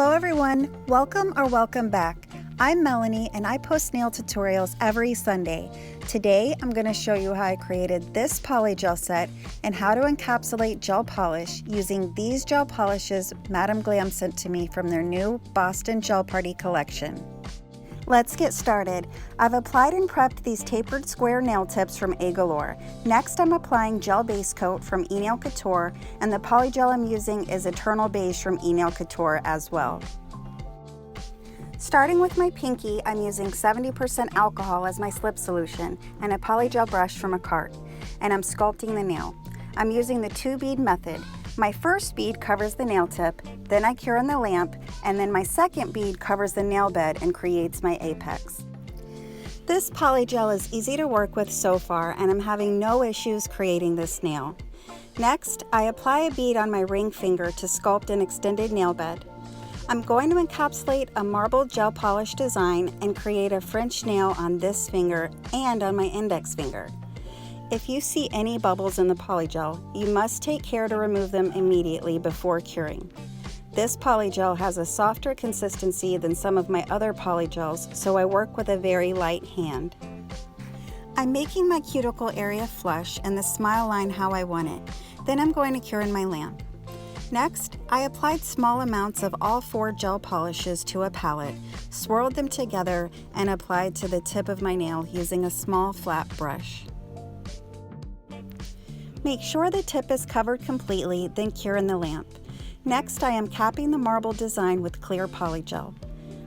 Hello everyone, welcome back. I'm Melanie and I post nail tutorials every Sunday. Today I'm going to show you how I created this polygel set and how to encapsulate gel polish using these gel polishes Madam Glam sent to me from their new Boston Gel Party collection. Let's get started. I've applied and prepped these tapered square nail tips from Galore. Next, I'm applying gel base coat from Nail Couture, and the polygel I'm using is Eternal Beige from Nail Couture as well. Starting with my pinky, I'm using 70% alcohol as my slip solution and a polygel brush from a cart, and I'm sculpting the nail. I'm using the 2-bead method. My first bead covers the nail tip, then I cure in the lamp, and then my second bead covers the nail bed and creates my apex. This polygel is easy to work with so far, and I'm having no issues creating this nail. Next, I apply a bead on my ring finger to sculpt an extended nail bed. I'm going to encapsulate a marble gel polish design and create a French nail on this finger and on my index finger. If you see any bubbles in the polygel, you must take care to remove them immediately before curing. This polygel has a softer consistency than some of my other polygels, so I work with a very light hand. I'm making my cuticle area flush and the smile line how I want it. Then I'm going to cure in my lamp. Next, I applied small amounts of all 4 gel polishes to a palette, swirled them together, and applied to the tip of my nail using a small flat brush. Make sure the tip is covered completely, then cure in the lamp. Next, I am capping the marble design with clear polygel.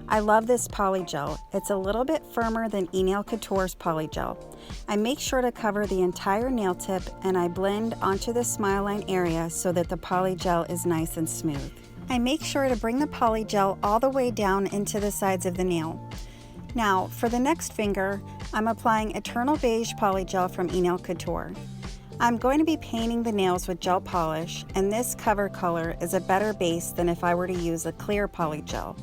I love this polygel. It's a little bit firmer than Nail Couture's polygel. I make sure to cover the entire nail tip and I blend onto the smile line area so that the polygel is nice and smooth. I make sure to bring the polygel all the way down into the sides of the nail. Now, for the next finger, I'm applying Eternal Beige polygel from Nail Couture. I'm going to be painting the nails with gel polish, and this cover color is a better base than if I were to use a clear polygel.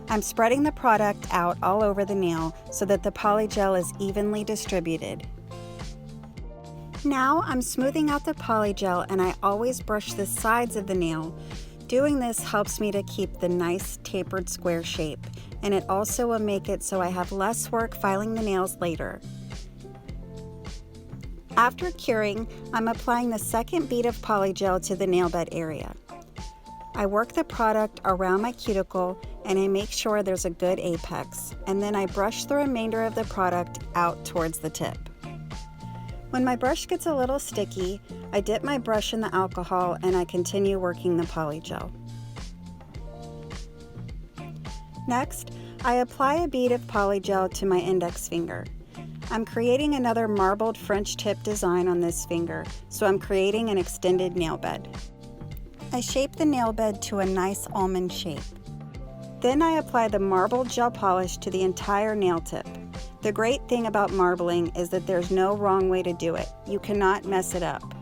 I'm spreading the product out all over the nail so that the polygel is evenly distributed. Now I'm smoothing out the polygel, and I always brush the sides of the nail. Doing this helps me to keep the nice tapered square shape, and it also will make it so I have less work filing the nails later. After curing, I'm applying the second bead of polygel to the nail bed area. I work the product around my cuticle and I make sure there's a good apex, and then I brush the remainder of the product out towards the tip. When my brush gets a little sticky, I dip my brush in the alcohol and I continue working the polygel. Next, I apply a bead of polygel to my index finger. I'm creating another marbled French tip design on this finger, so I'm creating an extended nail bed. I shape the nail bed to a nice almond shape. Then I apply the marbled gel polish to the entire nail tip. The great thing about marbling is that there's no wrong way to do it. You cannot mess it up.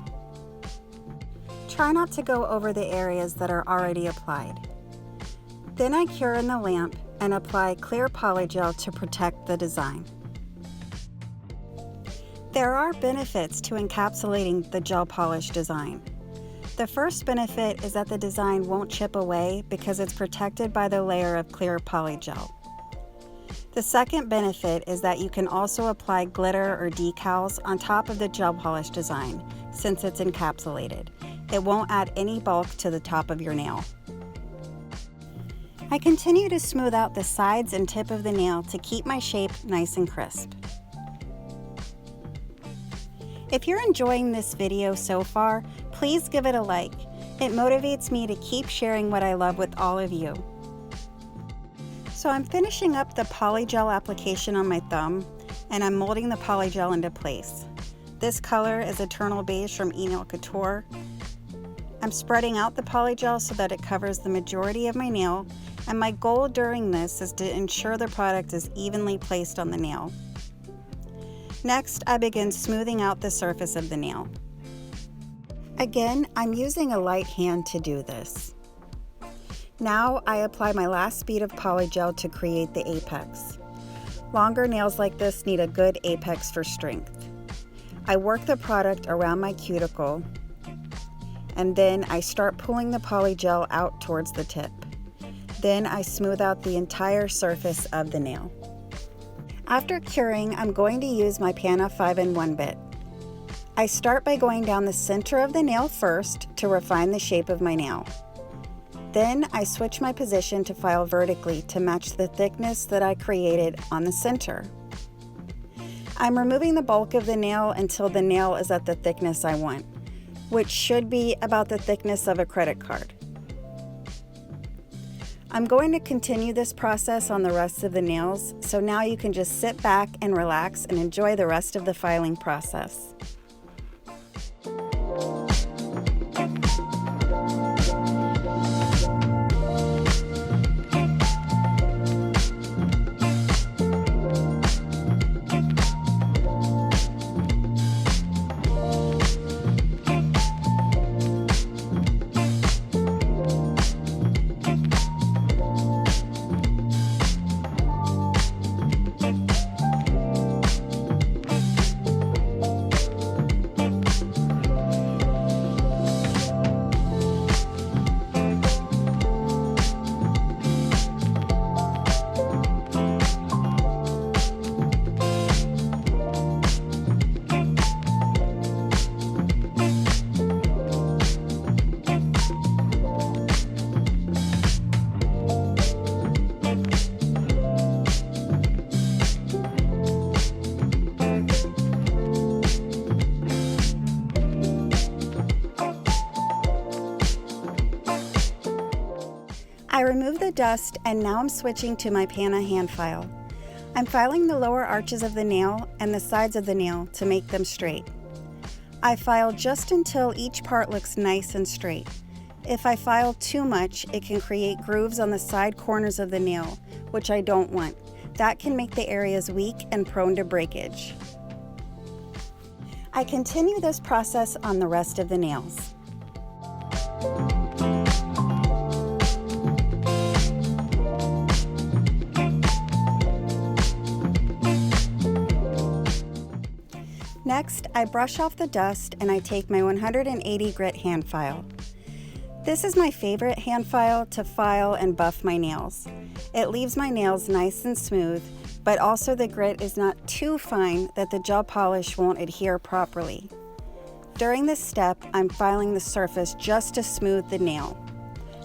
Try not to go over the areas that are already applied. Then I cure in the lamp and apply clear polygel to protect the design. There are benefits to encapsulating the gel polish design. The first benefit is that the design won't chip away because it's protected by the layer of clear polygel. The second benefit is that you can also apply glitter or decals on top of the gel polish design since it's encapsulated. It won't add any bulk to the top of your nail. I continue to smooth out the sides and tip of the nail to keep my shape nice and crisp. If you're enjoying this video so far, please give it a like. It motivates me to keep sharing what I love with all of you. So I'm finishing up the polygel application on my thumb, and I'm molding the polygel into place. This color is Eternal Beige from Nail Couture. I'm spreading out the polygel so that it covers the majority of my nail, and my goal during this is to ensure the product is evenly placed on the nail. Next, I begin smoothing out the surface of the nail. Again, I'm using a light hand to do this. Now I apply my last bead of polygel to create the apex. Longer nails like this need a good apex for strength. I work the product around my cuticle, and then I start pulling the polygel out towards the tip. Then I smooth out the entire surface of the nail. After curing, I'm going to use my Pana 5-in-1 bit. I start by going down the center of the nail first to refine the shape of my nail. Then I switch my position to file vertically to match the thickness that I created on the center. I'm removing the bulk of the nail until the nail is at the thickness I want, which should be about the thickness of a credit card. I'm going to continue this process on the rest of the nails, so now you can just sit back and relax and enjoy the rest of the filing process. I removed the dust and now I'm switching to my Pana hand file. I'm filing the lower arches of the nail and the sides of the nail to make them straight. I file just until each part looks nice and straight. If I file too much, it can create grooves on the side corners of the nail, which I don't want. That can make the areas weak and prone to breakage. I continue this process on the rest of the nails. Next, I brush off the dust and I take my 180 grit hand file. This is my favorite hand file to file and buff my nails. It leaves my nails nice and smooth, but also the grit is not too fine that the gel polish won't adhere properly. During this step, I'm filing the surface just to smooth the nail.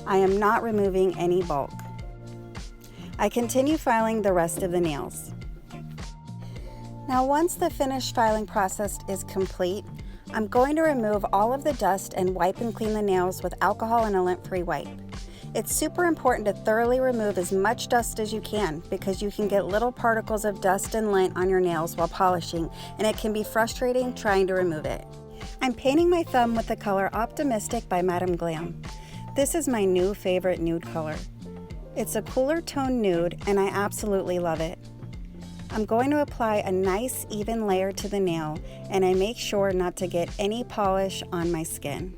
I am not removing any bulk. I continue filing the rest of the nails. Now once the finished filing process is complete, I'm going to remove all of the dust and wipe and clean the nails with alcohol and a lint-free wipe. It's super important to thoroughly remove as much dust as you can because you can get little particles of dust and lint on your nails while polishing, and it can be frustrating trying to remove it. I'm painting my thumb with the color Optimistic by Madam Glam. This is my new favorite nude color. It's a cooler tone nude and I absolutely love it. I'm going to apply a nice even layer to the nail and I make sure not to get any polish on my skin.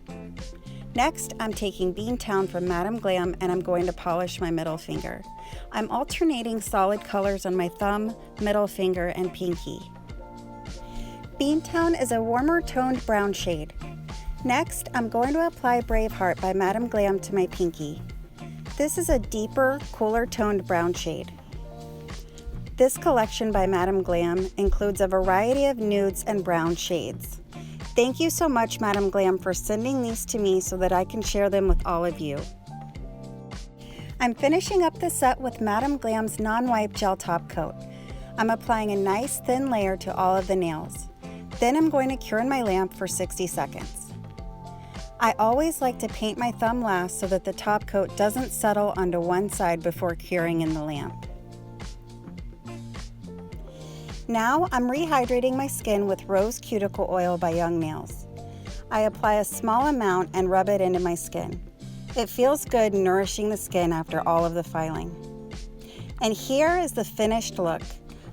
Next, I'm taking Beantown from Madam Glam and I'm going to polish my middle finger. I'm alternating solid colors on my thumb, middle finger, and pinky. Beantown is a warmer toned brown shade. Next, I'm going to apply Braveheart by Madam Glam to my pinky. This is a deeper, cooler toned brown shade. This collection by Madam Glam includes a variety of nudes and brown shades. Thank you so much, Madam Glam, for sending these to me so that I can share them with all of you. I'm finishing up the set with Madam Glam's non-wipe gel top coat. I'm applying a nice thin layer to all of the nails. Then I'm going to cure in my lamp for 60 seconds. I always like to paint my thumb last so that the top coat doesn't settle onto one side before curing in the lamp. Now I'm rehydrating my skin with Rose Cuticle Oil by Young Nails. I apply a small amount and rub it into my skin. It feels good nourishing the skin after all of the filing. And here is the finished look.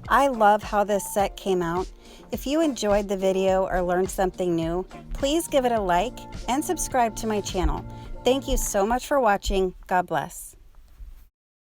I love how this set came out. If you enjoyed the video or learned something new, please give it a like and subscribe to my channel. Thank you so much for watching. God bless.